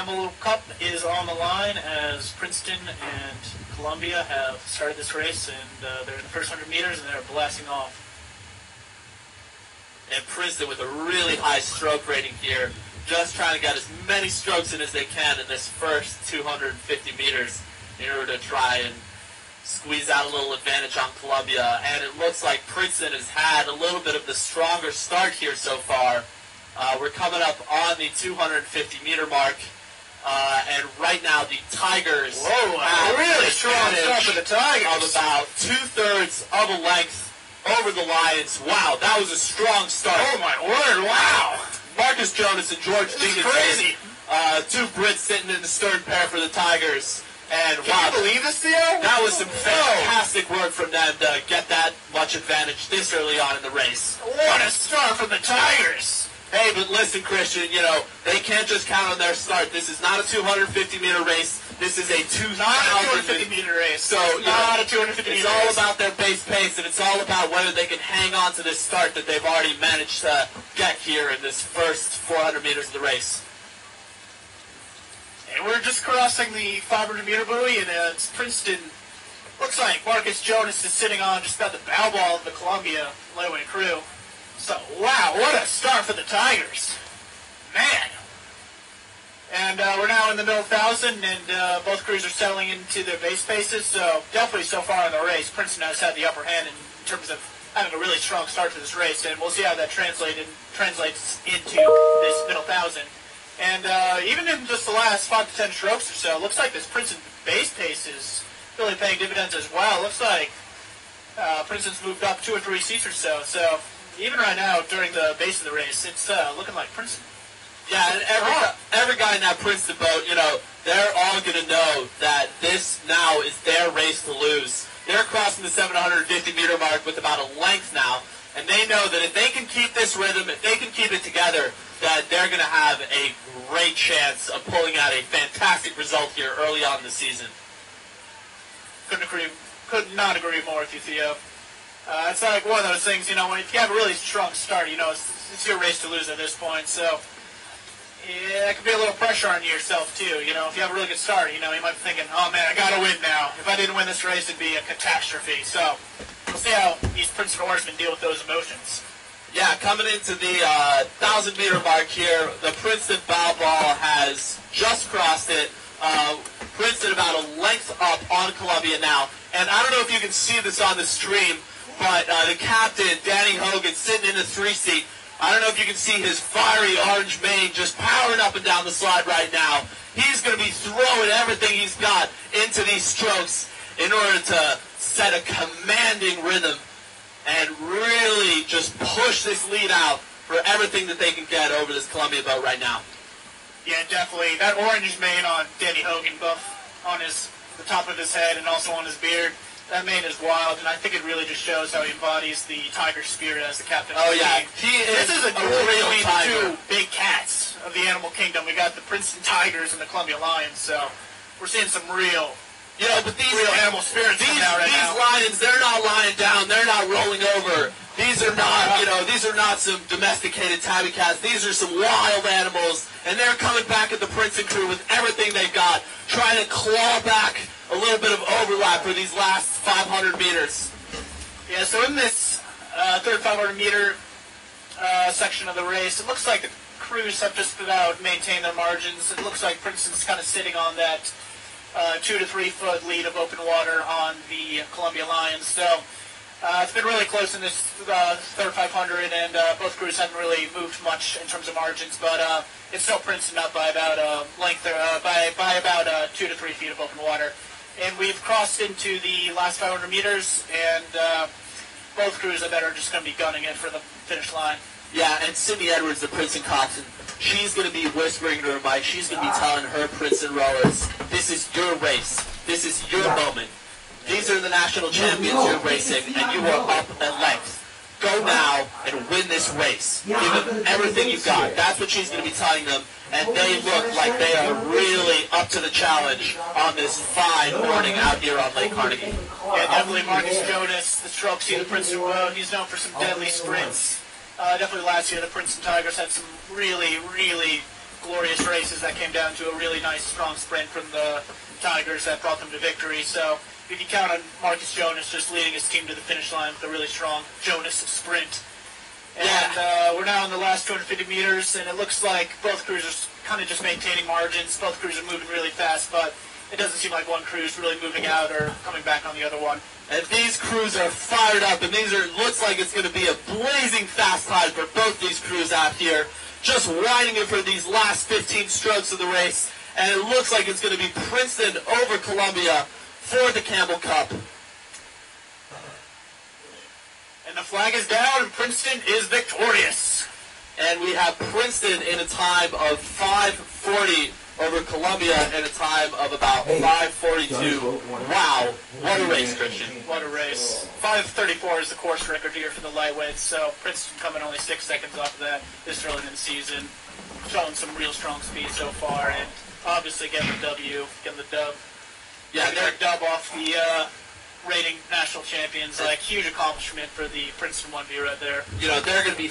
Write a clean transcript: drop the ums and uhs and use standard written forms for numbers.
Campbell Cup is on the line as Princeton and Columbia have started this race, and they're in the first 100 meters and they're blasting off. And Princeton with a really high stroke rating here, just trying to get as many strokes in as they can in this first 250 meters in order to try and squeeze out a little advantage on Columbia. And it looks like Princeton has had a little bit of the stronger start here so far. We're coming up on the 250-meter mark, and right now the Tigers have a really strong start for the Tigers of about 2/3 of a length over the Lions. Wow, that was a strong start. Oh my word! Wow. Marcus Jonas and George Dickinson, crazy. Two Brits sitting in the stern pair for the Tigers. And Can you believe this, Theo? That was some fantastic work from them to get that much advantage this early on in the race. What a start from the Tigers! Hey, but listen, Christian, they can't just count on their start. This is not a 250-meter race. This is a 250-meter race. So, not a 250-meter race. It's all about their base pace, and it's all about whether they can hang on to this start that they've already managed to get here in this first 400 meters of the race. And we're just crossing the 500-meter buoy, and it's Princeton. Looks like Marcus Jonas is sitting on just about the bow ball of the Columbia layaway crew. So, wow, what a start for the Tigers. Man. And we're now in the middle 1,000, and both crews are settling into their base paces. So, definitely so far in the race, Princeton has had the upper hand in terms of having a really strong start to this race. And we'll see how that translates into this middle 1,000. And even in just the last 5 to 10 strokes or so, it looks like this Princeton base pace is really paying dividends as well. It looks like Princeton's moved up 2 or 3 seats or so. So even right now, during the base of the race, it's looking like Princeton. Yeah, and every guy in that Princeton boat, they're all going to know that this now is their race to lose. They're crossing the 750-meter mark with about a length now, and they know that if they can keep this rhythm, if they can keep it together, that they're going to have a great chance of pulling out a fantastic result here early on in the season. Could not agree more with you, Theo. It's like one of those things, if you have a really strong start, it's your race to lose at this point. So, yeah, it could be a little pressure on yourself, too. If you have a really good start, you might be thinking, oh, man, I got to win now. If I didn't win this race, it'd be a catastrophe. So, we'll see how these Princeton horsemen deal with those emotions. Yeah, coming into the 1,000-meter mark here, the Princeton bow ball has just crossed it. Princeton about a length up on Columbia now. And I don't know if you can see this on the stream, but the captain, Danny Hogan, sitting in the 3-seat. I don't know if you can see his fiery orange mane just powering up and down the slide right now. He's going to be throwing everything he's got into these strokes in order to set a commanding rhythm and really just push this lead out for everything that they can get over this Columbia boat right now. Yeah, definitely. That orange mane on Danny Hogan, both on the top of his head and also on his beard, that mane is wild, and I think it really just shows how he embodies the Tiger spirit as the captain of the team. This is a duel between two big cats of the animal kingdom. We got the Princeton Tigers and the Columbia Lions, so we're seeing some real real animal spirits coming out right now. These lions, they're not lying down. They're not rolling over. These are not, these are not some domesticated tabby cats. These are some wild animals, and they're coming back at the Princeton crew with everything they've got, trying to claw back a little bit of overlap for these last 500 meters. Yeah, so in this third 500-meter section of the race, it looks like the crews have just about maintained their margins. It looks like Princeton's kind of sitting on that 2 to 3 foot lead of open water on the Columbia Lions. So it's been really close in this third 500, and both crews haven't really moved much in terms of margins, but it's still Princeton up by about by about 2 to 3 feet of open water. And we've crossed into the last 500 meters, and both crews, I bet, are just going to be gunning it for the finish line. Yeah, and Cindy Edwards, the Princeton coxswain, she's going to be whispering to her mic. She's going to be telling her Princeton rowers, this is your race. This is your moment. These are the national champions you're racing, and you are up at length. Go now and win this race. Give them everything you've got. That's what she's going to be telling them. And they look like they are really up to the challenge on this fine morning out here on Lake Carnegie. Yeah, definitely Marcus Jonas, the stroke seat of the Princeton boat. He's known for some deadly sprints. Definitely last year the Princeton Tigers had some really glorious races that came down to a really nice, strong sprint from the Tigers that brought them to victory. So you can count on Marcus Jonas just leading his team to the finish line with a really strong Jonas sprint. And we're now in the last 250 meters, and it looks like both crews are kind of just maintaining margins. Both crews are moving really fast, but it doesn't seem like one crew is really moving out or coming back on the other one. And these crews are fired up, and looks like it's going to be a blazing fast time for both these crews out here. Just winding it for these last 15 strokes of the race, and it looks like it's going to be Princeton over Columbia for the Campbell Cup. And the flag is down, and Princeton is victorious. And we have Princeton in a time of 5:40 over Columbia in a time of about 5:42. Wow, what a race, Christian. What a race. 5:34 is the course record here for the lightweights, so Princeton coming only 6 seconds off of that this early in the season. Showing some real strong speed so far, and obviously getting the dub. Yeah, their dub off the rating national champions. Like, huge accomplishment for the Princeton 1B right there. You know, they're going to be